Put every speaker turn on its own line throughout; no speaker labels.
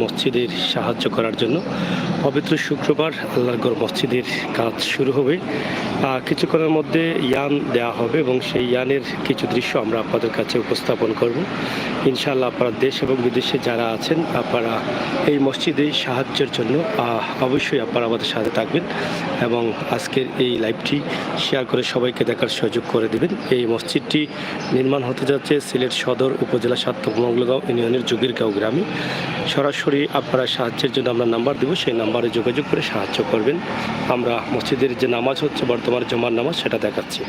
মসজিদের সাহায্য করার জন্য পবিত্র শুক্রবার আল্লাহর মসজিদের কাজ শুরু হবে। কিছুক্ষণের মধ্যে ইয়ান দেওয়া হবে এবং সেই ইয়ানের কিছু দৃশ্য আমরা আপনাদের কাছে উপস্থাপন করব। ইনশাআল্লাহ আপনারা দেশ এবং বিদেশে যারা আছেন আপনারা এই মসজিদে সাহায্যের জন্য অবশ্যই আপনারা আমাদের সাথে থাকবেন এবং আজকের এই লাইভটি শেয়ার করে সবাইকে দেখার সুযোগ করে দেবেন। এই মসজিদটি নির্মাণ হতে যাচ্ছে সিলেট সদর উপজেলা ৭ মঙ্গলগাঁও ইউনিয়নের যোগীরগাঁও গ্রামে। সরাসরি আপনারা সাহায্যের জন্য আমরা নাম্বার দেবো, সেই নাম্বারে যোগাযোগ করে সাহায্য করবেন। আমরা মসজিদের যে নামাজ হচ্ছে বর্তমানে জমার নামাজ সেটা দেখাচ্ছি।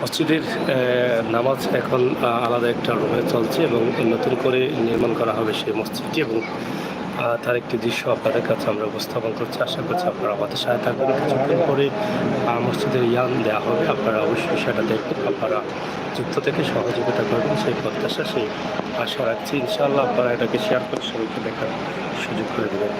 মসজিদের নামাজ এখন আলাদা একটা রুমে চলছে এবং নতুন করে নির্মাণ করা হবে সেই মসজিদটি এবং তার একটি দৃশ্য আপনাদের কাছে আমরা উপস্থাপন করছি। আশা করছি আপনারা আমাদের সাথে থাকবেন। কিছুক্ষণ পরে মসজিদের ইয়ান দেওয়া হবে, আপনারা অবশ্যই সেটা দেখবেন, আপনারা যুক্ত থেকে সহযোগিতা করবেন সেই প্রত্যাশা, সেই আশা রাখছি। ইনশাআল্লাহ আপনারা এটাকে শেয়ার করে সবাইকে দেখার সুযোগ করে দেবেন।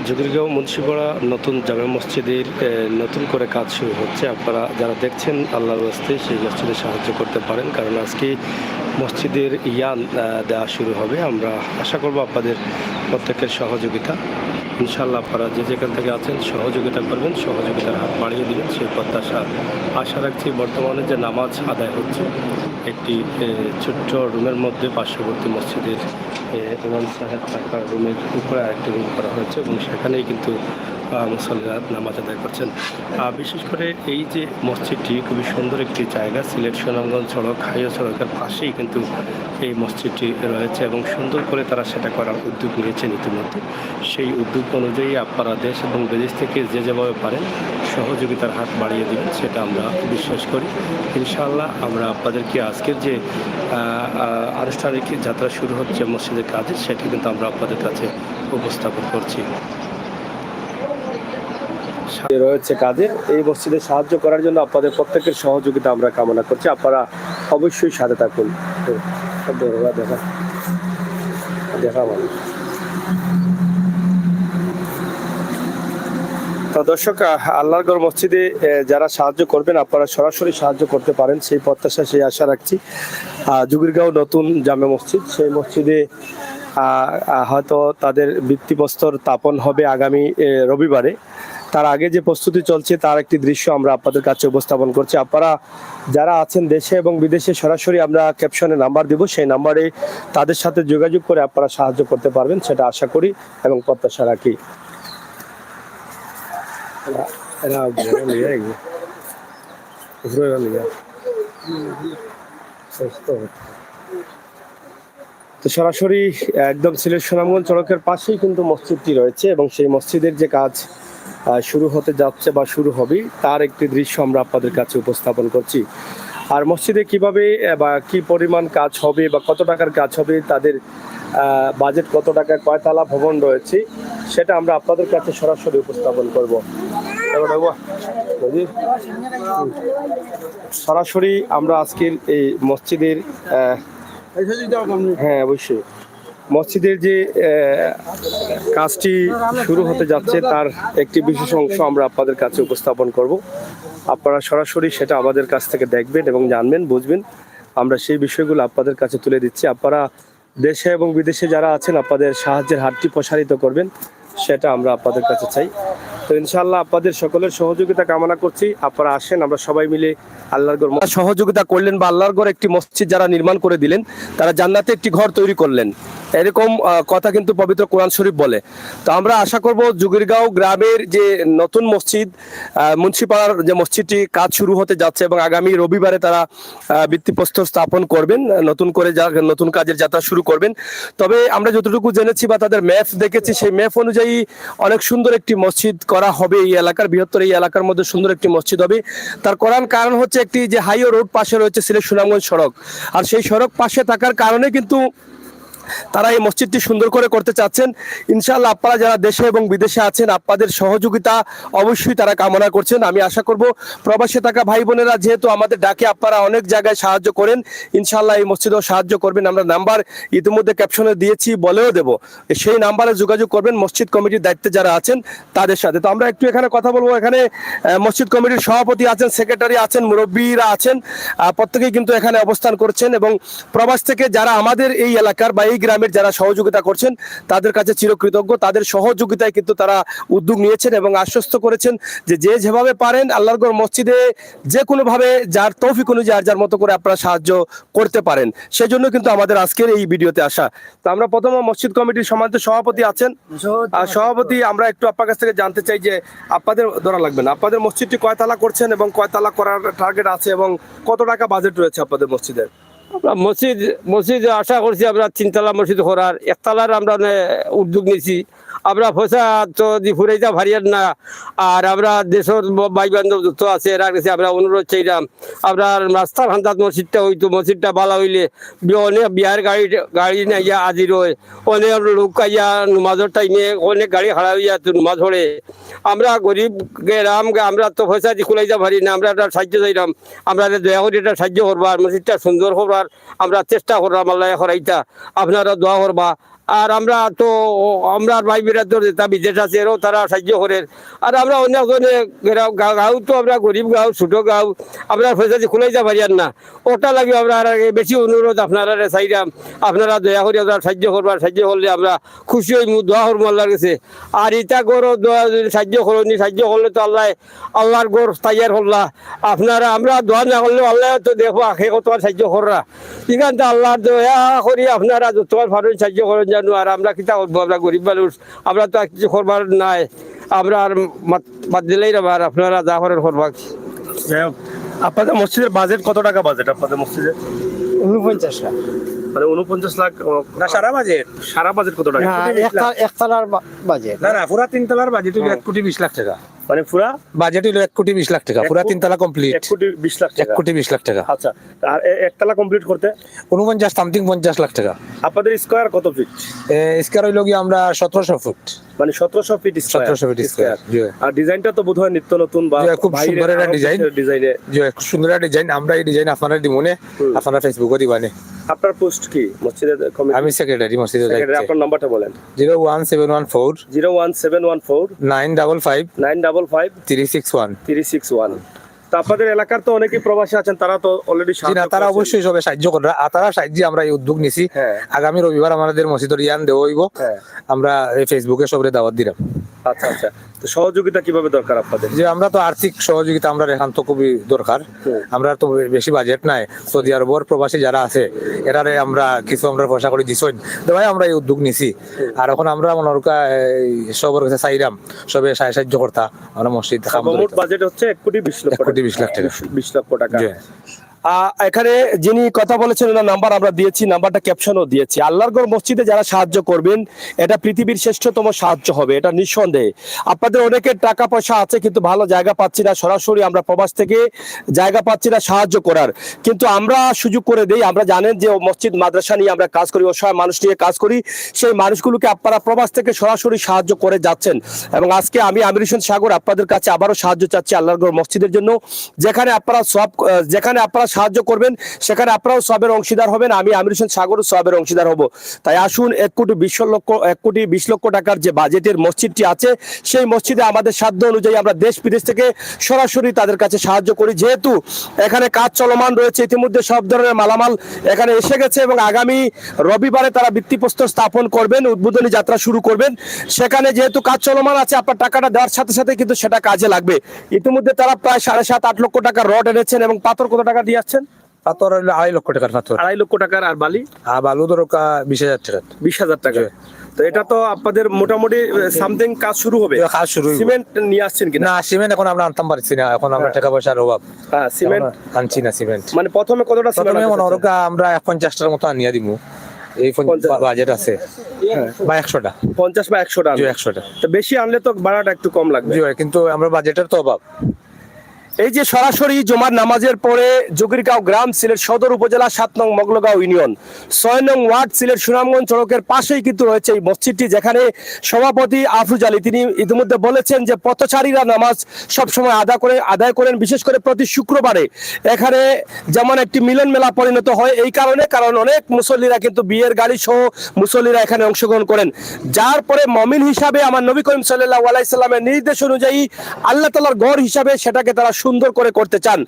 যোগীরগাঁও মুন্সিপাড়া নতুন জামে মসজিদের নতুন করে কাজ শুরু হচ্ছে। আপনারা যারা দেখছেন আল্লাহর রাস্তায় সেই মসজিদে সাহায্য করতে পারেন, কারণ আজকে মসজিদের ইয়ান দেওয়া শুরু হবে। আমরা আশা করব আপনাদের প্রত্যেকের সহযোগিতা। ইনশাআল্লাহ আপনারা যে যেখান থেকে আছেন সহযোগিতা করবেন, সহযোগিতার হাত বাড়িয়ে দেবেন সেই প্রত্যাশা আশা রাখছি। বর্তমানে যে নামাজ আদায় হচ্ছে একটি ছোট্ট রুমের মধ্যে পার্শ্ববর্তী মসজিদের ইমাম সাহেব থাকার রুমের উপরে আরেকটি রুম করা হয়েছে এবং সেখানেই কিন্তু মুসল্লিরা নামাজ আদায় করছেন। বিশেষ করে এই যে মসজিদটি খুবই সুন্দর একটি জায়গা, সিলেট সুনামগঞ্জ সড়ক হাইওয়ে সড়কের পাশেই কিন্তু এই মসজিদটি রয়েছে এবং সুন্দর করে তারা সেটা করার উদ্যোগ নিয়েছেন ইতিমধ্যে। সেই উদ্যোগ অনুযায়ী আপনারা দেশ এবং বিদেশ থেকে যে যেভাবে পারেন সহযোগিতার হাত বাড়িয়ে দেবেন সেটা আমরা বিশ্বাস করি। ইনশাআল্লাহ আমরা আপনাদেরকে আজকের যে আনুষ্ঠানিক যাত্রা শুরু হচ্ছে মসজিদের কাজে সেটি কিন্তু আমরা আপনাদের কাছে উপস্থাপন করছি। রয়েছে কাজে এই মসজিদে সাহায্য করার জন্য আপনাদের প্রত্যেকের সহযোগিতা আমরা কামনা করছি। আপনারা অবশ্যই সাথে থাকুন। দেখা মানে তো দর্শক, আল্লাহর মসজিদে যারা সাহায্য করবেন আপনারা সরাসরি সাহায্য করতে পারেন সেই প্রত্যাশা, সেই আশা রাখছি। যোগীরগাঁও নতুন জামে মসজিদ, সেই মসজিদে হয়তো তাদের ভিত্তিপ্রস্তর স্থাপন হবে আগামী রবিবারে। তার আগে যে প্রস্তুতি চলছে তার একটি দৃশ্য আমরা আপনাদের কাছে উপস্থাপন করছি। আপনারা যারা আছেন দেশে এবং বিদেশে সরাসরি আমরা ক্যাপশনে নাম্বার দেব, সেই নাম্বারে তাদের সাথে যোগাযোগ করে আপনারা সাহায্য করতে পারবেন সেটা আশা করি এবং প্রত্যাশা রাখি। তো সরাসরি একদম সিলেট সুনামগঞ্জ সড়কের পাশেই কিন্তু মসজিদটি রয়েছে এবং সেই মসজিদের যে কাজ শুরু হতে যাচ্ছে বা শুরু হবে তার একটি দৃশ্য আমরা আপনাদের কাছে উপস্থাপন করছি। আর মসজিদে কিভাবে বা কি পরিমাণ কাজ হবে বা কত টাকার কাজ হবে, তাদের বাজেট কত টাকা, কয়তলা ভবন রয়েছে, সেটা আমরা আপনাদের কাছে সরাসরি উপস্থাপন করব। সরাসরি আমরা আজকের এই মসজিদের হ্যাঁ অবশ্যই মসজিদের যে কাজটি শুরু হতে যাচ্ছে তার একটি বিশেষ অংশ আমরা আপনাদের কাছে উপস্থাপন করব। আপনারা সরাসরি সেটা আমাদের কাছ থেকে দেখবেন এবং জানবেন, বুঝবেন। আমরা সেই বিষয়গুলো আপনাদের কাছে তুলে দিচ্ছি। আপনারা দেশে এবং বিদেশে যারা আছেন আপনাদের সাহায্যের হাতটি প্রসারিত করবেন, সেটা আমরা আপনাদের কাছে চাই। তো ইনশাআল্লাহ আপনাদের সকলের সহযোগিতা কামনা করছি। আপনারা আসেন, আমরা সবাই মিলে আল্লাহর ঘর সহযোগিতা করলেন বা আল্লাহর ঘর একটি মসজিদ যারা নির্মাণ করে দিলেন, তারা জান্নাতে একটি ঘর তৈরি করলেন, এরকম কথা কিন্তু পবিত্র কোরআন শরীফ বলে। তো আমরা আশা করব জুগিরগাঁও গ্রামের যে নতুন মসজিদ, মুন্সিপাড়ার যে মসজিদটি কাজ শুরু হতে যাচ্ছে এবং আগামী রবিবারে তারা ভিত্তিপ্রস্তর স্থাপন করবেন, নতুন করে নতুন কাজের যাত্রা শুরু করবেন। তবে আমরা যতটুকু জেনেছি বা তাদের ম্যাপ দেখেছি, সেই ম্যাপ অনুযায়ী অনেক সুন্দর একটি মসজিদ করা হবে এই এলাকার, বৃহত্তর এই এলাকার মধ্যে সুন্দর একটি মসজিদ হবে। তার কারণ হচ্ছে একটি যে হাইওয়ে রোড পাশে রয়েছে সিলেট সুনামগঞ্জ সড়ক, আর সেই সড়ক পাশে থাকার কারণে কিন্তু তারা এই মসজিদটি সুন্দর করে করতে চাচ্ছেন। ইনশাআল্লাহ আপনারা যারা দেশে এবং বিদেশে আছেন আপনাদের সহযোগিতা অবশ্যই তারা কামনা করছেন। আমি আশা করব প্রবাসে থাকা ভাই বোনেরা যেহেতু আমাদের ডাকে আপনারা অনেক জায়গায় সাহায্য করেন, ইনশাআল্লাহ এই মসজিদেও সাহায্য করবেন। আমরা নাম্বার ইতিমধ্যে ক্যাপশনে দিয়েছি, বলেও দেব, সেই নাম্বারে যোগাযোগ করবেন মসজিদ কমিটির দায়িত্বে যারা আছেন তাদের সাথে। তো আমরা একটু এখানে কথা বলবো। এখানে মসজিদ কমিটির সভাপতি আছেন, সেক্রেটারি আছেন, মুরব্বীরা আছেন, প্রত্যেকেই কিন্তু এখানে অবস্থান করছেন এবং প্রবাস থেকে যারা আমাদের এই এলাকার বা এই গ্রামের যারা সহযোগিতা করছেন তাদের কাছে চিরকৃতজ্ঞ। তাদের সহযোগিতায় কিন্তু তারা উদ্যোগ নিয়েছেন এবং আশ্বস্ত করেছেন যে যে যেভাবে পারেন আল্লাহর ঘর মসজিদে যে কোনোভাবে যার তৌফিক অনুযায়ী যার মতো করে আপনারা সাহায্য করতে পারেন, সেজন্য কিন্তু আমাদের আজকের এই ভিডিওতে আসা। তো আমরা প্রথমে মসজিদ কমিটির সম্মানিত সভাপতি আছেন, সভাপতি আমরা একটু আপনার কাছ থেকে জানতে চাই যে আপনাদের ধরা লাগবে না, আপনাদের মসজিদটি কয়তলা করছেন এবং কয়তলা করার টার্গেট আছে এবং কত টাকা বাজেট রয়েছে আপনাদের মসজিদের?
মসজিদ আশা করছি আমরা 3 তলা মসজিদ করার, 1 তলার আমরা উদ্যোগ নিয়েছি। আমরা পয়সা তো ফুরাইতে ভারিয়ার না, আর আমরা দেশের ভাই বান্ধব যত আছে এরা কাছে আমরা অনুরোধ চাইলাম আমরা রাস্তার হান্দাত মসজিদটা হইতো, মসজিদটা ভালো হইলে অনেক বিহার গাড়ি নাইয়া আজি রয়, অনেক লোক আইয়া নুমাজের টাইমে অনেক গাড়ি খাড়া হইয়া নুমাজ পড়ে। আমরা গরিব গেরাম, আমরা তো পয়সা দিয়ে খুলাইতে পারি না, আমরা একটা সাহায্য চাইলাম, আমরা দয়া করে একটা সাহায্য করবার, মসজিদটা সুন্দর করবার আমরা চেষ্টা করলাম, আল্লাহ করাইতা আপনারা দোয়া করবা। আর আমরা তো আমরা ভাই বিরাদর যেটা বিদেশ আছে এরাও তারা সাহায্য করেন। আর আমরা অনেকজনে গাঁও তো আমরা গরিব গাঁও, ছোটো গাঁও, আমরা পয়সা দিয়ে খুলাইতে পারি আর না, ওটা লাগে আমরা বেশি অনুরোধ আপনারা চাইলাম আপনারা দয়া করে আমরা সাহায্য করবার, সাহায্য করলে আমরা খুশি হই, দোয়া করবো আল্লাহর কাছে। আর ইটা গড় সাহায্য করনি, সাহায্য করলে তো আল্লাহর গড় তাইয়ার করলা আপনারা, আমরা দোয়া না করলেও আল্লাহ তো দেখবো আখে কত সাহায্য কররা, এখান তো আল্লাহর দয়া করি আপনারা তোমার ভালোই সাহায্য করেন জানো। আর আমরা কিতা করবো, আমরা গরিব মানুষ, আমরা তো কিছু করবার নাই, আমরা আর বাদ দিলেই আর আপনারা যা করেন করবা।
আপনাদের মসজিদের বাজেট কত টাকা বাজেট আপনাদের মসজিদের?
49 লাখ।
মানে 49 লাখ
না সারা বাজেট?
সারা বাজেট কত টাকা?
একতলার বাজেট না, পুরা 3 তলার বাজেট 1,20,00,000 টাকা।
মানে পুরা
বাজেট হলো 1,20,00,000 টাকা, পুরা 3 তলা কমপ্লিট
1,20,00,000 টাকা।
1,20,00,000 টাকা।
আচ্ছা, আর একতলা কমপ্লিট করতে
50 লাখ টাকা।
আপনাদের স্কয়ার কত ফিট?
স্কয়ার হইলো কি আমরা 1700 ফুট,
মানে 1700 ফিট স্কয়ার।
1700 feet square.
আর ডিজাইনটা তো বোধহয় নিত্য নতুন বা
খুব সুন্দর একটা ডিজাইন, খুব সুন্দর একটা ডিজাইন। আমরা এই ডিজাইন আপনারা দিমনে, আপনারা ফেসবুকে দিবানে।
আপনার পোস্ট কি মসজিদের কমিটি?
আমি সেক্রেটারি মসজিদের দায়িত্বে।
আপনার নাম্বারটা বলেন।
01714 955
955
361
361। তো আপনাদের এলাকার তো অনেকেই প্রবাসী আছেন, তারা তো অলরেডি
তারা অবশ্যই সবাই সাহায্য করবে। তারা সাহায্যে আমরা এই উদ্যোগ নিছি। আগামী রবিবার আমাদের মসজিদের ইয়ান দেওয়া হইব, আমরা এই ফেসবুকে সবরে দাওয়াত দিলাম।
আচ্ছা আচ্ছা, তো সহযোগিতা কিভাবে দরকার আপনাদের?
যে আমরা তো আর্থিক সহযোগিতা আমরা একান্ত খুবই দরকার। আমরা তো বেশি বাজেট নাই, সৌদি আরবর প্রবাসী যারা আছে এরারে আমরা কিছু আমরা পয়সা করে দিছই, ভাই আমরা এই উদ্যোগ নিছি। আর এখন আমরা মনে সবার কাছে চাইলাম সবে সাহায্য করতা। আমরা মসজিদ
মোট বাজেট হচ্ছে 1,20,00,000 টাকা।
1,20,00,000 টাকা।
20 লক্ষ টাকা। এখানে যিনি কথা বলেছেন ওনার নাম্বার আমরা দিয়েছি, নাম্বারটা ক্যাপশনও দিয়েছি। আল্লাহরগড় মসজিদে যারা সাহায্য করবেন, এটা পৃথিবীর শ্রেষ্ঠতম সাহায্য হবে, এটা নিঃসন্দেহে। আপনাদের অনেকের টাকা পয়সা আছে কিন্তু ভালো জায়গা পাচ্ছি না, সরাসরি আমরা প্রবাস থেকে জায়গা পাচ্ছি না সাহায্য করার, কিন্তু আমরা সুযোগ করে দেই। আমরা জানেন যে মসজিদ মাদ্রাসা নিয়ে আমরা কাজ করি, অসহায় মানুষ নিয়ে কাজ করি, সেই মানুষগুলোকে আপনারা প্রবাস থেকে সরাসরি সাহায্য করে যাচ্ছেন। এবং আজকে আমি আমির হোসেন সাগর আপনাদের কাছে আবারও সাহায্য চাচ্ছি আল্লাহরগড় মসজিদের জন্য। যেখানে আপনারা সাহায্য করবেন সেখানে আপনারাও সবের অংশীদার হবেন, আমি আমির হোসেন সাগরও সবের অংশীদার হব। তাই আসুন 1,20,00,000 টাকার যে বাজেটের মসজিদটি আছে, সেই মসজিদে আমাদের সাধ্য অনুযায়ী আমরা দেশ বিদেশ থেকে সরাসরি তাদের কাছে সাহায্য করি। যেহেতু এখানে কাজ চলমান রয়েছে, ইতিমধ্যে সব ধরনের মালামাল এখানে এসে গেছে এবং আগামী রবিবারে তারা ভিত্তিপ্রস্তর স্থাপন করবেন, উদ্বোধনী যাত্রা শুরু করবেন। সেখানে যেহেতু কাজ চলমান আছে, আপনার টাকাটা দেওয়ার সাথে সাথে কিন্তু সেটা কাজে লাগবে। ইতিমধ্যে তারা প্রায় 7.5-8 লক্ষ টাকার রড এনেছেন এবং পাথর কত টাকা দিয়ে আসছেন?
পাথর হলো 2.5 লক্ষ টাকার পাথর।
2.5 লক্ষ টাকার। আর বালি?
আর বালু ধরো 20,000 টাকা।
20,000 টাকা। তো এটা তো আপনাদের মোটামুটি সামথিং কাজ শুরু হবে।
কাজ শুরু হইব।
সিমেন্ট নিয়ে আসছেন কিনা?
না, সিমেন্ট এখন আমরা আনতাম পারছি না, এখন আমরা টাকা পয়সার অভাব।
হ্যাঁ, সিমেন্ট
আনছি না সিমেন্ট।
মানে প্রথমে কতটা সিমেন্ট?
প্রথমে মনে হলো আমরা 50টার মতো আনিয়া দিমু, এই বাজেট আছে বা 100টা,
50 বা 100 টাকা।
100টা।
তো বেশি আনলে তো ভাড়াটা একটু কম লাগবে।
জি ভাই, কিন্তু আমরা বাজেটের তো অভাব।
এই যে সরাসরি জুমার নামাজের পরে জুগিরগাঁও গ্রাম, সিলেট সদর উপজেলা, 7 নং মগলগাঁও ইউনিয়ন, 6 নং ওয়ার্ড, সিলেট সুনামগঞ্জ সড়কের পাশেই কিন্তু রয়েছে এই মসজিদটি, যেখানে সভাপতি আফরুজ আলী তিনি ইতিমধ্যে বলেছেন যে পথচারীরা নামাজ সবসময় আদায় করেন, বিশেষ করে প্রতি শুক্রবারে এখানে যেমন একটি মিলন মেলা পরিণত হয়। এই কারণ অনেক মুসল্লিরা কিন্তু বিয়ের গাড়ি সহ মুসল্লিরা এখানে অংশগ্রহণ করেন, যার পরে মমিন হিসাবে আমার নবী করিম সাল্লাল্লাহু আলাইহি সাল্লামের নির্দেশ অনুযায়ী আল্লাহ তাআলার ঘর হিসাবে সেটাকে তারা সুন্দর করে করতে চান।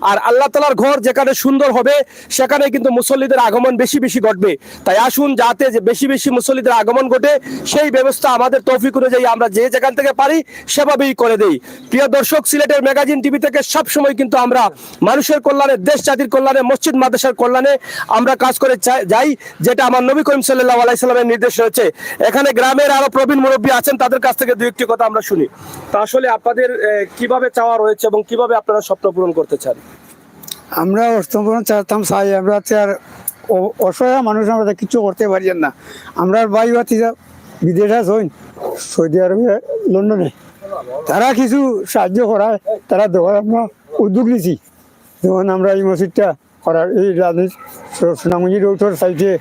আর আল্লাহ তাআলার ঘর যেখানে সুন্দর হবে সেখানে কিন্তু মুসল্লিদের আগমন বেশি বেশি ঘটবে। তাই আসুন, যাতে যে বেশি বেশি মুসল্লিদের আগমন ঘটে সেই ব্যবস্থা আমাদের তৌফিক অনুযায়ী আমরা যে যেখান থেকে পারি সেভাবেই করে দেই। প্রিয় দর্শক, সিলেটের ম্যাগাজিন টিভি থেকে সবসময় কিন্তু আমরা মানুষের কল্যাণে, দেশ জাতির কল্যাণে, মসজিদ মাদ্রাসার কল্যাণে আমরা কাজ করে যাই, যেটা আমার নবী করিম সাল্লাল্লাহু আলাইহি সাল্লামের নির্দেশ রয়েছে। এখানে গ্রামের আরো প্রবীণ মুরব্বী আছেন, তাদের কাছ থেকে দুই একটি কথা আমরা শুনি। তা আসলে আপনাদের কিভাবে চাওয়া রয়েছে এবং কিভাবে আপনারা স্বপ্ন পূরণ করতে চান?
আমরা অষ্টমপূরণ চাই, আমরা আর অসহায় মানুষ, আমরা কিছু করতে পারি না। আমরা ভাই ভাতিজা বিদেশে হইন, সৌদি আরবে, লন্ডনে, তারা কিছু সাহায্য করায়, তারা দেওয়ার আমরা উদ্যোগ নিছি। যেমন আমরা এই মসজিদটা করার, এই রাজনীতি সুনামগঞ্জ রোডের সাইডে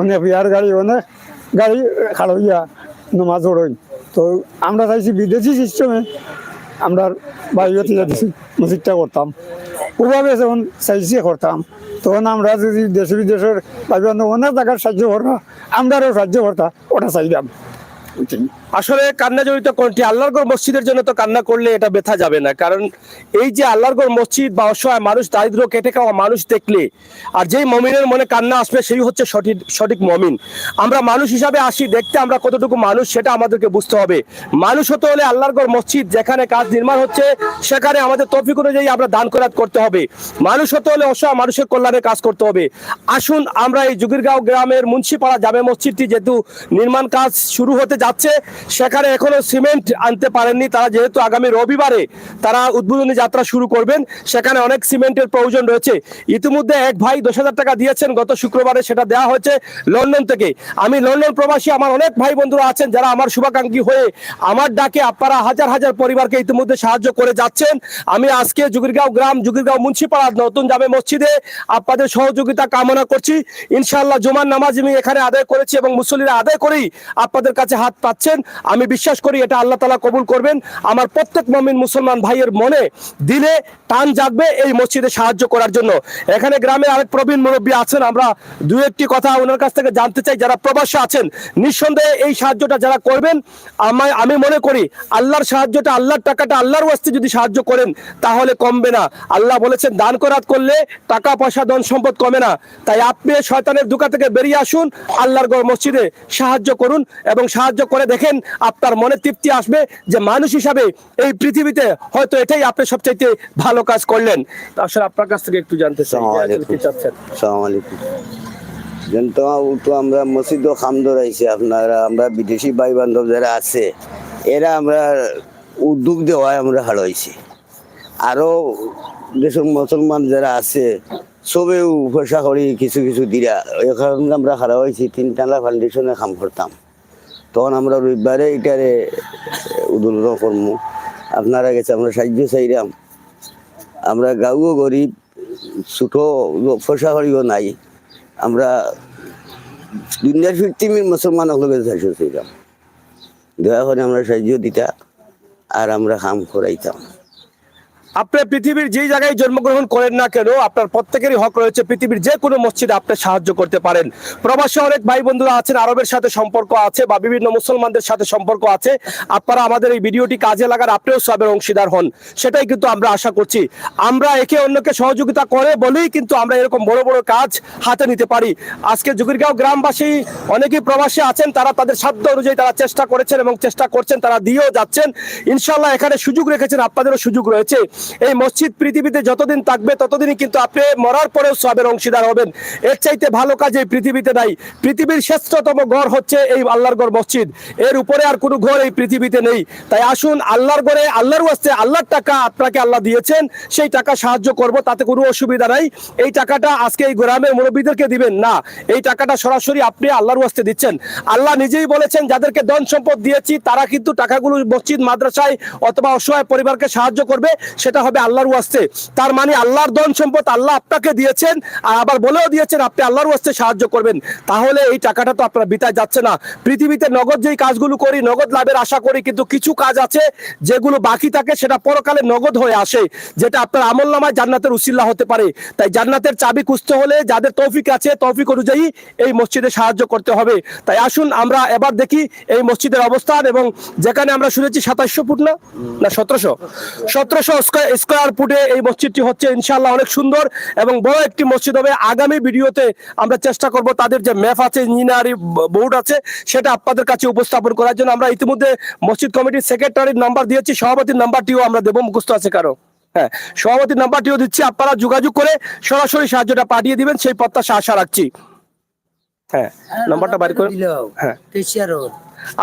অনেক বিহার গাড়ি, অনেক গাড়ি খাড়া হইয়া নমাজ পড়েন। তো আমরা চাইছি বিদেশি সিস্টেমে আমরা ভাই ভাতিজা দিছি মসজিদটা করতাম, ওভাবে যখন চাইছে করতাম, তখন আমরা যদি দেশ বিদেশের ভাই বান্ধব অনেক জায়গার সাহায্য করতাম, আমরাও সাহায্য করতাম, ওটা চাইলাম।
আসলে কান্না জড়িত কোনটি? আল্লাহরগড় মসজিদের জন্য তো কান্না করলে এটা ব্যথা যাবে না, কারণ এই যে আল্লাহরগড় মসজিদ বা অসহায় মানুষ, দারিদ্র কেটে খাওয়া মানুষ দেখলে আর যেই মমিনের মনে কান্না আসবে সেই হচ্ছে সঠিক মমিন। আমরা মানুষ হিসাবে আসি দেখতে, আমরা কতটুকু মানুষ সেটা আমাদেরকে বুঝতে হবে। মানুষ হতে হলে আল্লাহরগড় মসজিদ যেখানে কাজ নির্মাণ হচ্ছে সেখানে আমাদের তৌফিক অনুযায়ী আমরা দান খয়রাত করতে হবে। মানুষ হতে হলে অসহায় মানুষের কল্যাণে কাজ করতে হবে। আসুন, আমরা এই জুগিরগাঁও গ্রামের মুন্সিপাড়া জামে মসজিদটি যেহেতু নির্মাণ কাজ শুরু হতে যাচ্ছে, সেখানে এখনো সিমেন্ট আনতে পারেননি তারা, যেহেতু আগামী রবিবারে তারা উদ্বোধনী যাত্রা শুরু করবেন, সেখানে অনেক সিমেন্টের প্রয়োজন রয়েছে। ইতিমধ্যে এক ভাই 10,000 টাকা দিয়েছেন গত শুক্রবারে, সেটা দেওয়া হয়েছে লন্ডন থেকে। আমি লন্ডন প্রবাসী, আমার অনেক ভাই বন্ধুরা আছেন যারা আমার শুভাকাঙ্ক্ষী হয়ে আমার ডাকে আপনারা হাজার হাজার পরিবারকে ইতিমধ্যে সাহায্য করে যাচ্ছেন। আমি আজকে জুগিরগাঁও গ্রাম, জুগিরগাঁও মুন্সিপাড়া নতুন জামে মসজিদে আপনাদের সহযোগিতা কামনা করছি। ইনশাআল্লাহ জুমার নামাজ আমি এখানে আদায় করেছি এবং মুসল্লিরা আদায় করেই আপনাদের কাছে হাত পাচ্ছেন। আমি বিশ্বাস করি এটা আল্লাহ তাআলা কবুল করবেন। আমার প্রত্যেক মুমিন মুসলমান ভাইয়ের মনে দিলে টান জাগবে এই মসজিদে সাহায্য করার জন্য। এখানে গ্রামে আরেক প্রবীণ মুরব্বী আছেন, আমরা দু একটি কথা ওনার কাছ থেকে জানতে চাই। যারা প্রবাসে আছেন, নিঃসন্দেহে এই সাহায্যটা যারা করবেন, আমি মনে করি আল্লাহর সাহায্যটা, আল্লাহর টাকাটা আল্লাহর ওয়াস্তে যদি সাহায্য করেন তাহলে কমবে না। আল্লাহ বলেছেন দান খয়রাত করলে টাকা পয়সা ধন সম্পদ কমে না। তাই আপনি শয়তানের ধোঁকা থেকে বেরিয়ে আসুন, আল্লাহর ঘর মসজিদে সাহায্য করুন এবং সাহায্য করে দেখেন আপনার মনে তৃপ্তি আসবে যে মানুষ হিসাবে এই পৃথিবীতে হয়তো এটাই আপনি সবচাইতে ভালো কাজ করলেন। আসলে আপনার কাছ থেকে একটু জানতে চাই কি চাচ্ছেন।
আসসালামু আলাইকুম। তো আমরা মসজিদ খাম ধরাইছি, আপনারা আমরা বিদেশি ভাই বান্ধব যারা আছে এরা আমরা উদ্যোগ দেওয়ায় আমরা হারাইছি। আরো দেশের মুসলমান যারা আছে সবেও পয়সা করি কিছু কিছু দিরা এখন আমরা খারাপ হয়েছি 3 টালা ফাউন্ডেশনে কাম করতাম তখন আমরা রবিবারে এটারে উদ্বোধন করবো আপনারা গেছে আমরা সাহায্য চাইলাম আমরা গাঁও গরিব ছোট পয়সা করিও নাই আমরা দুনিয়ার 50 মুসলমান হলে সাহায্য চাইলাম দয়া করে আমরা সাহায্য দিতা আর আমরা কাম করাইতাম
আপনি পৃথিবীর যেই জায়গায় জন্মগ্রহণ করেন না কেন আপনার প্রত্যেকেরই হক রয়েছে পৃথিবীর যে কোনো মসজিদে আপনি সাহায্য করতে পারেন প্রবাসী অনেক ভাই বন্ধুরা আছেন আরবের সাথে সম্পর্ক আছে বা বিভিন্ন মুসলমানদের সাথে সম্পর্ক আছে আপনারা আমাদের এই ভিডিওটি কাজে লাগার আপনিও সবের অংশীদার হন সেটাই কিন্তু আমরা আশা করছি আমরা একে অন্যকে সহযোগিতা করে বলেই কিন্তু আমরা এরকম বড় বড় কাজ হাতে নিতে পারি আজকে জুগিরগাঁও গ্রামবাসী অনেকেই প্রবাসী আছেন তারা তাদের সাধ্য অনুযায়ী তারা চেষ্টা করেছেন এবং চেষ্টা করছেন তারা দিয়েও যাচ্ছেন ইনশাআল্লাহ এখানে সুযোগ রেখেছেন আপনাদেরও সুযোগ রয়েছে এই মসজিদ পৃথিবীতে যতদিন থাকবে ততদিনই কিন্তু আপনি মরার পরেও সবের অংশীদার হবেন এর চাইতে ভালো কাজ এই পৃথিবীতে নাই পৃথিবীর শ্রেষ্ঠতম ঘর হচ্ছে এই আল্লাহর ঘর মসজিদ এর উপরে আর কোনো ঘর এই পৃথিবীতে নেই তাই আসুন আল্লাহর ঘরে আল্লাহর ওয়াস্তে আল্লাহর টাকা আপনাকে আল্লাহ দিয়েছেন সেই টাকা সাহায্য করব তাতে কোনো অসুবিধা নাই এই টাকাটা আজকে এই গ্রামের মুরব্বীদেরকে দিবেন না এই টাকাটা সরাসরি আপনি আল্লাহর ওয়াস্তে দিচ্ছেন আল্লাহ নিজেই বলেছেন যাদেরকে ধন সম্পদ দিয়েছি তারা কিন্তু টাকাগুলো মসজিদ মাদ্রাসায় অথবা অসহায় পরিবারকে সাহায্য করবে সেটা হবে আল্লাহর ওয়াস্তে তার মানে আল্লাহর ধন সম্পদ আল্লাহ আপনাকে দিয়েছেন আর আবার বলেও দিয়েছেন আপনি আল্লাহর ওয়াস্তে সাহায্য করবেন তাহলে এই টাকাটা তো আপনার বিতায় যাচ্ছে না পৃথিবীতে নগদ যেই কাজগুলো করি নগদ লাভের আশা করি কিন্তু কিছু কাজ আছে যেগুলো বাকি থাকে সেটা পরকালে নগদ হয়ে আসে যেটা আপনার আমলনামায় জান্নাতের উসিলা হতে পারে তাই জান্নাতের চাবি খুঁজতে হলে যাদের তৌফিক আছে তৌফিক অনুযায়ী এই মসজিদে সাহায্য করতে হবে তাই আসুন আমরা এবার দেখি এই মসজিদের অবস্থান এবং যেখানে আমরা শুনেছি 2700 ফুট না 1700 স্কয়ার ফুটে এই মসজিদটি হচ্ছে ইনশাআল্লাহ অনেক সুন্দর এবং বড় একটি মসজিদ হবে আগামী ভিডিওতে আমরা চেষ্টা করব তাদের যে ম্যাপ আছে ইঞ্জিনিয়ারিং বোর্ড আছে সেটা আপনাদের কাছে উপস্থাপন করার জন্য আমরা ইতিমধ্যে মসজিদ কমিটির সেক্রেটারির নাম্বার দিয়েছি সভাপতির নাম্বারটিও আমরা দেবো মুখস্থ আছে কারো হ্যাঁ সভাপতির নাম্বারটিও দিচ্ছি আপনারা যোগাযোগ করে সরাসরি সাহায্যটা পাঠিয়ে দিবেন সেই প্রত্যাশা আশা রাখছি হ্যাঁ নাম্বারটা বাইর করে হ্যাঁ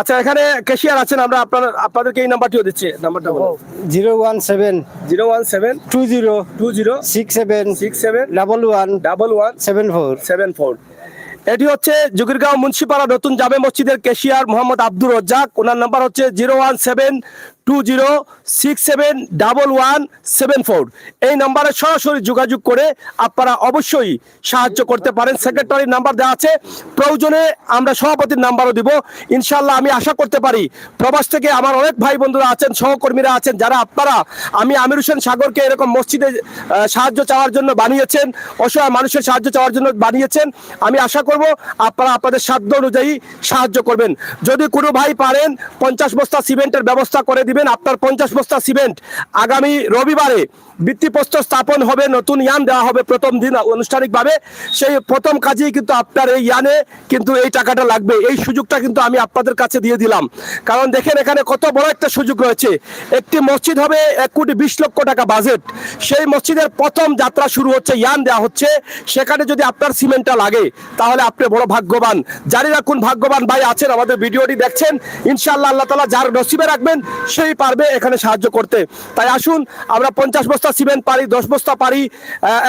আচ্ছা এখানে ক্যাশিয়ার আছেন আমরা আপনাদেরকে এই নাম্বারটিও দিচ্ছি নাম্বারটা বলুন
01720671174
এটি হচ্ছে জুগিরগাঁও মুন্সিপাড়া নতুন জামে মসজিদের ক্যাশিয়ার মোহাম্মদ আব্দুর রাজ্জাক ওনার নাম্বার হচ্ছে 01720671174 এই নাম্বারে সরাসরি যোগাযোগ করে আপনারা অবশ্যই সাহায্য করতে পারেন সেক্রেটারির নাম্বার দেওয়া আছে প্রয়োজনে আমরা সভাপতির নাম্বারও দিব ইনশাআল্লাহ আমি আশা করতে পারি প্রবাস থেকে আমার অনেক ভাই বন্ধুরা আছেন সহকর্মীরা আছেন যারা আপনারা আমি আমির হোসেন সাগরকে এরকম মসজিদে সাহায্য চাওয়ার জন্য বানিয়েছেন অসহায় মানুষের সাহায্য চাওয়ার জন্য বানিয়েছেন আমি আশা করব আপনারা আপনাদের সাধ্য অনুযায়ী সাহায্য করবেন যদি কোনো ভাই পারেন 50 বস্তা সিমেন্টের ব্যবস্থা করে দিবেন আপনার 50 বস্তা সিমেন্ট আগামী রবিবারে ভিত্তিপ্রস্তর স্থাপন হবে নতুন ইয়ান দেওয়া হবে প্রথম দিন আনুষ্ঠানিকভাবে সেই প্রথম কাজেই কিন্তু আপনার এই ইয়ানে কিন্তু এই টাকাটা লাগবে এই সুযোগটা কিন্তু আমি আপনাদের কাছে দিয়ে দিলাম কারণ দেখেন এখানে কত বড় একটা সুযোগ রয়েছে একটি মসজিদ হবে 1,20 লক্ষ টাকা বাজেট সেই মসজিদের প্রথম যাত্রা শুরু হচ্ছে ইয়ান দেওয়া হচ্ছে সেখানে যদি আপনার সিমেন্টটা লাগে তাহলে আপনি বড় ভাগ্যবান জানি না কোন ভাগ্যবান ভাই আছেন আমাদের ভিডিওটি দেখছেন ইনশাআল্লাহ আল্লাহ তাআলা যার নসিবে রাখবেন সেই পারবে এখানে সাহায্য করতে তাই আসুন আমরা 50 বস্তা সিমেন্ট পারি 10 বস্তা পারি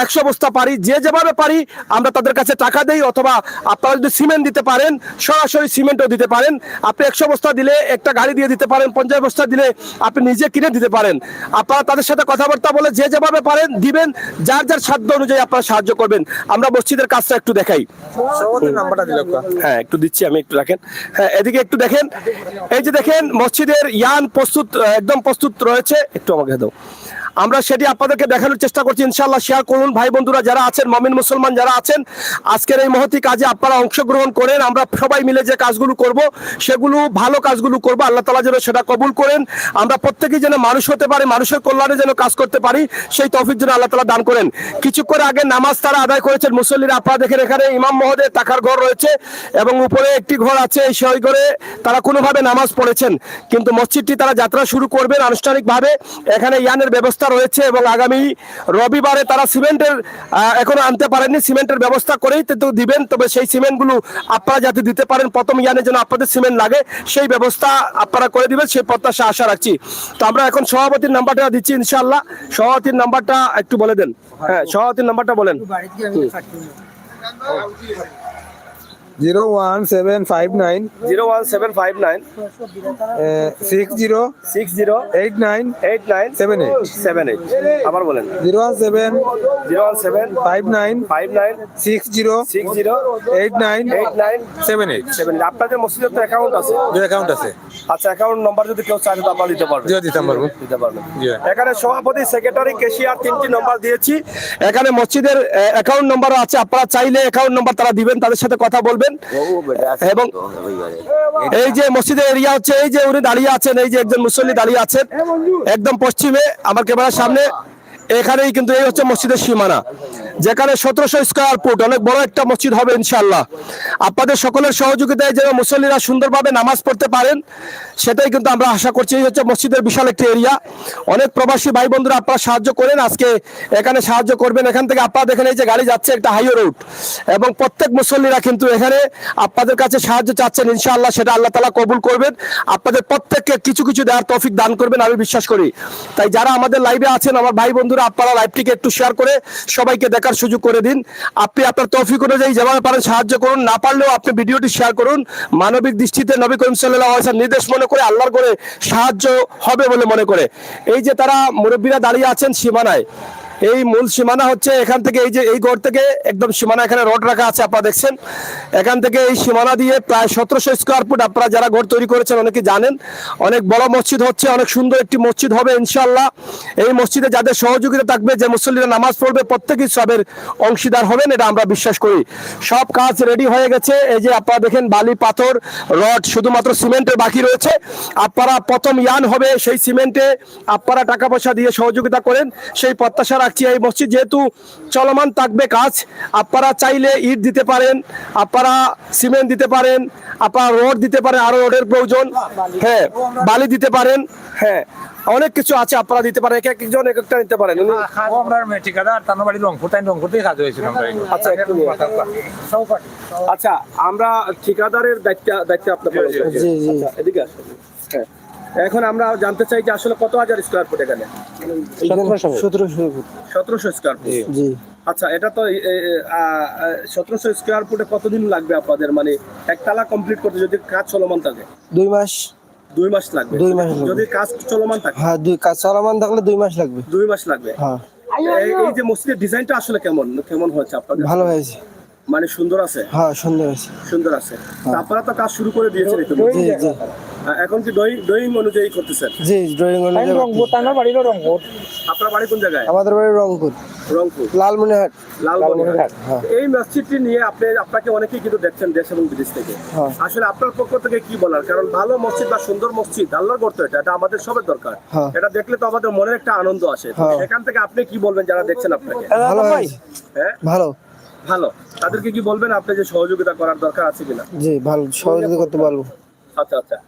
100 বস্তা পারি যে যেভাবে পারি আমরা তাদের কাছে টাকা দেই অথবা আপনারা যদি সিমেন্ট দিতে পারেন সরাসরি সিমেন্টও দিতে পারেন আপনি 100 বস্তা দিলে একটা গাড়ি দিয়ে দিতে পারেন 50 বস্তা দিলে আপনি নিজে কিনে দিতে পারেন আপনারা তাদের সাথে কথাবার্তা বলে যে যেভাবে পারেন দিবেন যার যার সাধ্য অনুযায়ী আপনারা সাহায্য করবেন আমরা মসজিদের কাজটা একটু দেখাই
নাম্বারটা দিল
হ্যাঁ একটু দিচ্ছি আমি একটু রাখেন হ্যাঁ এদিকে একটু দেখেন এই যে দেখেন মসজিদের ইয়ান প্রস্তুত একদম প্রস্তুত রয়েছে একটু আমাকে দাও আমরা সেটি আপনাদেরকে দেখানোর চেষ্টা করছি ইনশাআল্লাহ শেয়ার করুন ভাই বন্ধুরা যারা আছেন মুমিন মুসলমান যারা আছেন আজকের এই মহতি কাজে আপনারা অংশগ্রহণ করেন আমরা সবাই মিলে যে কাজগুলো করব সেগুলো ভালো কাজগুলো করব আল্লাহ তাআলা যেন সেটা কবুল করেন আমরা প্রত্যেকেই যেন মানুষ হতে পারি মানুষের কল্যাণে যেন কাজ করতে পারি সেই তৌফিক যেন আল্লাহ তাআলা দান করেন কিছুক্ষণ আগে নামাজ তারা আদায় করেছেন মুসল্লিরা আপনারা দেখেন এখানে ইমাম মহোদয় টাকার ঘর রয়েছে এবং উপরে একটি ঘর আছে সেই ঘরে তারা কোনোভাবে নামাজ পড়েছেন কিন্তু মসজিদটি তারা যাত্রা শুরু করবেন আনুষ্ঠানিকভাবে এখানে ইয়ানের ব্যবস্থা ব্যবস্থা রয়েছে এবং আগামী রবিবারে তারা সিমেন্টের এখনো আনতে পারেননি, সিমেন্টের ব্যবস্থা করেই তো দিবেন, তবে সেই সিমেন্টগুলো আপনারা যাতে দিতে পারেন প্রথম ইয়ানের জন্য আপনাদের সিমেন্ট লাগে সেই ব্যবস্থা আপনারা করে দিবেন, সেই প্রত্যাশা আশা রাখছি। তো আমরা এখন সভাপতির নাম্বারটা দিচ্ছি ইনশাআল্লাহ। সভাপতির নাম্বারটা একটু বলে দেন। হ্যাঁ, সভাপতির নাম্বারটা বলেন।
01759
01759
60
60
89
89
78
78 আবার বলেন।
017
017
59
59
60
60
89
89
78
78। আপনাদের মসজিদের তো অ্যাকাউন্ট আছে?
অ্যাকাউন্ট আছে,
আচ্ছা, অ্যাকাউন্ট নাম্বার যদি কেউ চায় তো আপনারা দিতে পারবেন?
দিতে পারবো।
দিতে পারবেন।
জি।
এখানে সভাপতি, সেক্রেটারি, ক্যাশিয়ার 3টি নম্বর দিয়েছি। এখানে মসজিদের অ্যাকাউন্ট নাম্বারও আছে, আপনারা চাইলে অ্যাকাউন্ট নাম্বার তারা দিবেন, তাদের সাথে কথা বলবেন। এবং এই যে মসজিদের এরিয়া হচ্ছে, এই যে উনি দাঁড়িয়ে আছেন, এই যে একজন মুসল্লি দাঁড়িয়ে আছেন একদম পশ্চিমে আমার ক্যামেরার সামনে, এখানেই কিন্তু এই হচ্ছে মসজিদের সীমানা, যেখানে 1700 স্কয়ার ফুট অনেক বড় একটা মসজিদ হবে ইনশাআল্লাহ। আপনাদের সকলের সহযোগিতায় যেন মুসল্লিরা সুন্দরভাবে নামাজ পড়তে পারেন সেটাই কিন্তু আমরা আশা করছি। এই হচ্ছে মসজিদের বিশাল একটি এরিয়া, অনেক প্রবাসী ভাই বন্ধুরা আপনারা সাহায্য করেন, আজকে এখানে সাহায্য করবেন। এখান থেকে আপনারা দেখেন এই যে গাড়ি যাচ্ছে, একটা হাইওয়ে রোড, এবং প্রত্যেক মুসল্লিরা কিন্তু এখানে আপনাদের কাছে সাহায্য চাচ্ছেন ইনশাআল্লাহ, সেটা আল্লাহ তাআলা কবুল করবেন, আপনাদের প্রত্যেককে কিছু কিছু দেওয়ার তৌফিক দান করবেন আমি বিশ্বাস করি। তাই যারা আমাদের লাইভে আছেন আমার ভাই বন্ধুরা, আপনারা লাইভটিকে একটু শেয়ার করে সবাইকে দেখার সুযোগ করে দিন। আপনি আপনার তৌফিক অনুযায়ী যেভাবে পারেন সাহায্য করুন, না পারলেও আপনি ভিডিওটি শেয়ার করুন। মানবিক দৃষ্টিতে নবী করিম সাল্লাল্লাহু আলাইহি ওয়াসাল্লাম নির্দেশ মনে করে, আল্লাহর করে সাহায্য হবে বলে মনে করে। এই যে তারা মুরব্বীরা দাঁড়িয়ে আছেন সীমানায়, এই মূল সীমানা হচ্ছে এখান থেকে, এই যে এই ঘর থেকে একদম সীমানা, এখানে রড রাখা আছে আপনারা দেখছেন, এখান থেকে এই সীমানা দিয়ে প্রায় 1700 স্কয়ার ফুট, আপনারা যারা ঘর তৈরি করেছেন অনেকে জানেন, অনেক বড় মসজিদ হচ্ছে, অনেক সুন্দর একটি মসজিদ হবে ইনশাআল্লাহ। এই মসজিদে যাদের সহযোগিতা থাকবে, যে মুসল্লিরা নামাজ পড়বে প্রত্যেকেই সবের অংশীদার হবেন, এটা আমরা বিশ্বাস করি। সব কাজ রেডি হয়ে গেছে, এই যে আপনারা দেখেন বালি, পাথর, রড, শুধুমাত্র সিমেন্টের বাকি রয়েছে। আপনারা প্রথম ইয়ান হবে, সেই সিমেন্টে আপনারা টাকা পয়সা দিয়ে সহযোগিতা করেন, সেই প্রত্যাশা রাখছি। এই মসজিদ যেহেতু চলমান থাকবে কাজ, আপনারা চাইলে ইট দিতে পারেন, আপনারা সিমেন্ট দিতে পারেন, আপনারা রড দিতে পারেন, আরো রডের প্রয়োজন, হ্যাঁ বালি দিতে পারেন, হ্যাঁ অনেক কিছু আছে আপনারা দিতে পারেন, এক একজন এক একটা নিতে পারেন। আচ্ছা, একটু নিয়ে। আচ্ছা, আমরা ঠিকাদারের দায়িত্ব আপনার এদিকে আসুন। হ্যাঁ, এখন আমরা জানতে চাই যে আসলে কত হাজার স্কয়ার ফুট এখানে? 1700 স্কয়ার ফুট।
জি।
আচ্ছা, এটা তো 1700 স্কয়ার ফুটে কতদিন লাগবে আপনাদের, মানে একতলা কমপ্লিট করতে যদি কাজ চলমান থাকে?
2 মাস।
2 মাস লাগবে।
2 মাস লাগবে।
যদি কাজ চলমান থাকে?
হ্যাঁ, কাজ চলমান থাকলে 2 মাস লাগবে।
2 মাস লাগবে।
হ্যাঁ।
এই যে মসজিদের ডিজাইনটা আসলে কেমন হয়েছে আপনাদের?
ভালো হয়েছে।
মানে সুন্দর আছে?
হ্যাঁ, সুন্দর আছে।
সুন্দর আছে। তা আপনারা তো কাজ শুরু করে দিয়েছেন ইতিমধ্যে।
জি জি।
এখন কি ড্রয়িং অনুযায়ী করতেছেন?
জি, ড্রয়িং অনুযায়ী।
আপনার বাড়ি কোন জায়গায়?
আমাদের বাড়ি রংপুর।
রংপুর,
লালমনিরহাট।
লালমনিরহাট।
হ্যাঁ।
এই মসজিদটি নিয়ে আপনাকে অনেকেই কিন্তু দেখছেন দেশ এবং বিদেশ থেকে।
হ্যাঁ।
আসলে আপনার পক্ষ থেকে কি বলার? কারণ ভালো মসজিদ বা সুন্দর মসজিদ আল্লাহর করতে, এটা আমাদের সবার দরকার।
হ্যাঁ।
এটা দেখলে তো আমাদের মনের একটা আনন্দ আসে।
হ্যাঁ।
সেখান থেকে আপনি কি বলবেন যারা দেখছেন আপনাকে?
ভালো হয়েছে।
হ্যাঁ,
ভালো।
ভালো। তাদেরকে কি বলবেন আপনি যে সহযোগিতা করার দরকার আছে কিনা?
জি, ভালো সহযোগিতা করতে পারবো।
আচ্ছা আচ্ছা।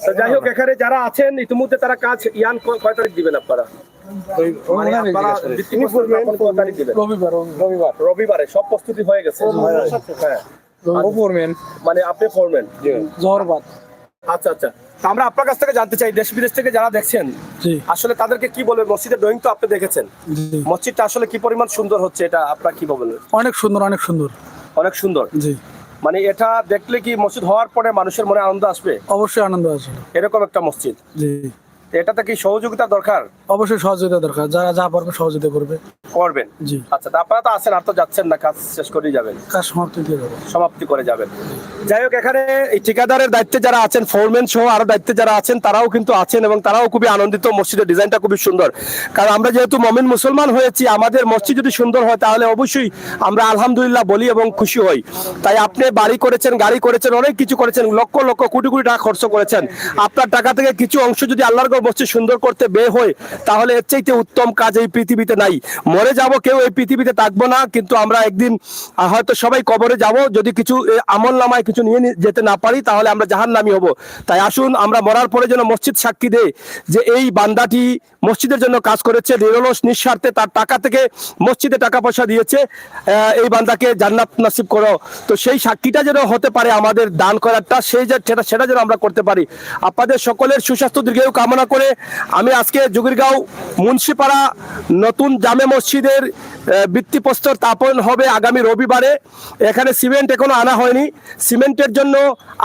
তো যাই হোক, এখানে যারা আছেন ইতিমধ্যে তারা কাজ ইয়ান কয় তারিখ দিবেন আপনারা? মানে আপনারা ভিত্তিপ্রস্তর স্থাপন কয় তারিখ দিবেন? রবিবারে সব প্রস্তুতি হয়ে গেছে? হ্যাঁ। মানে আপনি ফোরম্যান? আচ্ছা আচ্ছা। তো আমরা আপনার কাছ থেকে জানতে চাই, দেশ বিদেশ থেকে যারা দেখছেন আসলে তাদেরকে কি বলবেন? মসজিদের ড্রয়িং তো আপনি দেখেছেন, মসজিদটা আসলে কি পরিমাণ সুন্দর হচ্ছে, এটা আপনারা কি বলবেন?
অনেক সুন্দর, অনেক সুন্দর।
অনেক সুন্দর।
জি।
মানে এটা দেখলে কি মসজিদ হওয়ার পরে মানুষের মনে আনন্দ আসবে?
অবশ্যই আনন্দ আছে।
এরকম একটা মসজিদ।
জি।
এটাতে কি সহযোগিতা দরকার?
অবশ্যই সহযোগিতা দরকার, যারা যা পারবে সহযোগিতা করবে।
করবেন?
জি।
আচ্ছা, তা আপনারা তো আছেন, আর তো যাচ্ছেন না, কাজ শেষ করেই যাবেন?
কাজ সমাপ্তি দিয়ে যাবে।
সমাপ্তি করে যাবেন। যাই হোক, এখানে এই ঠিকাদারের দায়িত্বে যারা আছেন, ফোরম্যান সহ আরো দায়িত্বে যারা আছেন, তারাও কিন্তু আছেন এবং তারাও খুবই আনন্দিত। মসজিদের ডিজাইনটা খুবই সুন্দর, কারণ আমরা যেহেতু মুমিন মুসলমান হয়েছি, আমাদের মসজিদ যদি সুন্দর হয় তাহলে অবশ্যই আমরা আলহামদুলিল্লাহ বলি এবং খুশি হই। তাই আপনি বাড়ি করেছেন, গাড়ি করেছেন, অনেক কিছু করেছেন, লক্ষ লক্ষ কোটি কোটি টাকা খরচ করেছেন। আপনার টাকা থেকে কিছু অংশ যদি আল্লাহর মসজিদ সুন্দর করতে বের হয়, তাহলে এর চাইতে উত্তম কাজ এই পৃথিবীতে নাই। মরে যাব, কেউ এই পৃথিবীতে থাকবো না, কিন্তু আমরা একদিন হয়তো সবাই কবরে যাব। যদি কিছু আমল নামায় কিছু নিয়ে যেতে না পারি, তাহলে আমরা জাহান্নামী হব। তাই আসুন আমরা মরার পরে যেন মসজিদ সাক্ষী দেয় যে এই বান্দাটি মসজিদের জন্য কাজ করেছে, নিরলস নিঃস্বার্থে তার টাকা থেকে মসজিদে টাকা পয়সা দিয়েছে, এই বান্দাকে জান্নাত নসিব করো। তো সেই সাক্ষীটা যেন হতে পারে আমাদের দান করারটা, সেটা যেন আমরা করতে পারি। আপনাদের সকলের সুস্বাস্থ্য দীর্ঘায়ু কামনা করে আমি আজকে জুগিরগাঁও মুন্সিপাড়া নতুন জামে মসজিদের ভিত্তিপ্রস্তর স্থাপন হবে আগামী রবিবারে। এখানে সিমেন্ট এখনো আনা হয়নি। সিমেন্টের জন্য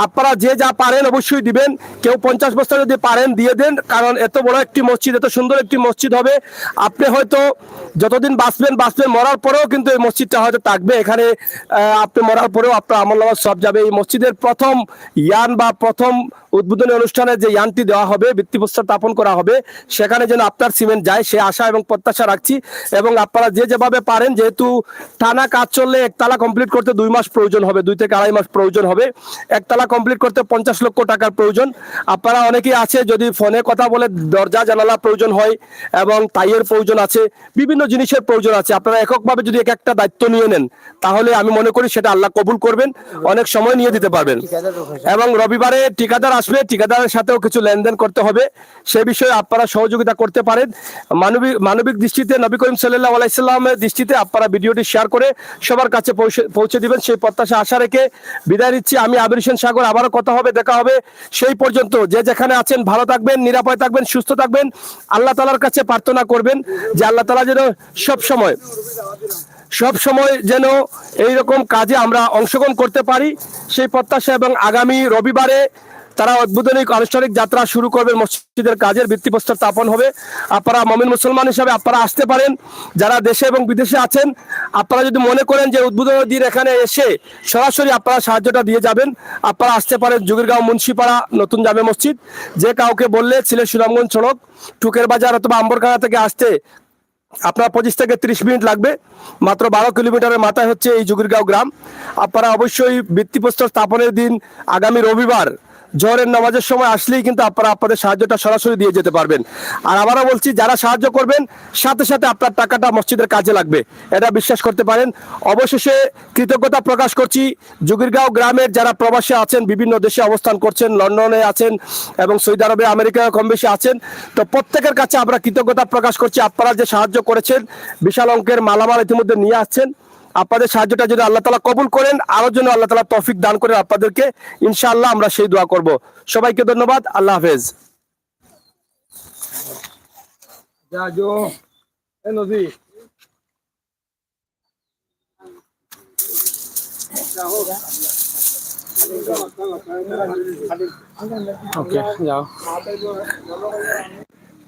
আপনারা যে যা পারেন অবশ্যই দিবেন। কেউ 50 বস্তা যদি পারেন দিয়ে দেন, কারণ এত বড় একটি মসজিদ, এত সুন্দর একটি মসজিদ হবে। আপনি হয়তো যতদিন বাঁচবেন, মরার পরেও কিন্তু এই মসজিদটা হয়তো থাকবে। এখানে আপনি মরার পরেও আপনার আমল-নামাজ সব যাবে। এই মসজিদের প্রথম ইয়ান বা প্রথম উদ্বোধনী অনুষ্ঠানে যে ইয়ানটি দেওয়া হবে, ভিত্তিপ্রস্তর স্থাপন করা হবে, সেখানে যেন আপনার সিমেন্ট যায় সে আশা এবং প্রত্যাশা রাখছি। এবং আপনারা যে যেভাবে পারেন, যেহেতু টানা কাজ চললে একতলা কমপ্লিট করতে 2 মাস প্রয়োজন হবে, 2 থেকে 2.5 মাস প্রয়োজন হবে। একতলা কমপ্লিট করতে 50 লক্ষ টাকার প্রয়োজন। আপনারা অনেকেই আছে যদি ফোনে কথা বলে দরজা জানালা প্রয়োজন হয় এবং টাইয়ের প্রয়োজন আছে, বিভিন্ন জিনিসের প্রয়োজন আছে। আপনারা এককভাবে যদি একটা দায়িত্ব নিয়ে নেন, তাহলে আমি মনে করি সেটা আল্লাহ কবুল করবেন, অনেক সময় নিয়ে দিতে পারবেন। এবং রবিবারে ঠিকাদার আসবে, ঠিকাদারের সাথেও কিছু লেনদেন করতে হবে, সে বিষয়ে আপনারা সহযোগিতা করতে পারেন। মানবিক দৃষ্টিতে, নবী করিম সাল্লাল্লাহু আলাইহি সাল্লামের দৃষ্টিতে আপনারা ভিডিওটি শেয়ার করে সবার কাছে পৌঁছে দিবেন, সেই প্রত্যাশা আশা রেখে বিদায় নিচ্ছি। আমি আবির হোসেন সাগর। আবারও কথা হবে, দেখা হবে। সেই পর্যন্ত যে যেখানে আছেন ভালো থাকবেন, নিরাপদ থাকবেন, সুস্থ থাকবেন। আল্লাহ তাআলার কাছে প্রার্থনা করবেন যে আল্লাহ তাআলা যেন সব সময় যেন এইরকম কাজে আমরা অংশগ্রহণ করতে পারি, সেই প্রত্যাশা। এবং আগামী রবিবারে তারা উদ্বোধনী আনুষ্ঠানিক যাত্রা শুরু করবেন, মসজিদের কাজের ভিত্তিপ্রস্তর স্থাপন হবে। আপনারা মুমিন মুসলমান হিসাবে আপনারা আসতে পারেন। যারা দেশে এবং বিদেশে আছেন, আপনারা যদি মনে করেন যে উদ্বোধনী দিন এখানে এসে সরাসরি আপনারা সাহায্যটা দিয়ে যাবেন, আপনারা আসতে পারেন জুগিরগাঁও মুন্সিপাড়া নতুন জামে মসজিদ। যে কাউকে বললে সিলেট সুনামগঞ্জ সড়ক টুকের বাজার অথবা আম্বরখানা থেকে আসতে আপনার 25 থেকে 30 মিনিট লাগবে। মাত্র 12 কিলোমিটারের মাথায় হচ্ছে এই জুগিরগাঁও গ্রাম। আপনারা অবশ্যই ভিত্তিপ্রস্তর স্থাপনের দিন আগামী রবিবার জোহরের নামাজের সময় আসলেই কিন্তু আপনারা আপনাদের সাহায্যটা সরাসরি দিয়ে যেতে পারবেন। আর আবারও বলছি, যারা সাহায্য করবেন সাথে সাথে আপনার টাকাটা মসজিদের কাজে লাগবে, এটা বিশ্বাস করতে পারেন। অবশেষে কৃতজ্ঞতা প্রকাশ করছি জুগিরগাঁও গ্রামের যারা প্রবাসী আছেন, বিভিন্ন দেশে অবস্থান করছেন, লন্ডনে আছেন এবং সৌদি আরবে, আমেরিকায় কম বেশি আছেন। তো প্রত্যেকের কাছে আমরা কৃতজ্ঞতা প্রকাশ করছি। আপনারা যে সাহায্য করেছেন, বিশাল অঙ্কের মালামাল ইতিমধ্যে নিয়ে আসছেন, আপনাদের সাহায্যটা যদি আল্লাহ তাআলা কবুল করেন, আরো জন্য আল্লাহ তাআলা তৌফিক দান করেন আপনাদেরকে, ইনশাআল্লাহ আমরা সেই দোয়া করব। সবাইকে ধন্যবাদ। আল্লাহ হাফেজ।
ওকে, যাও।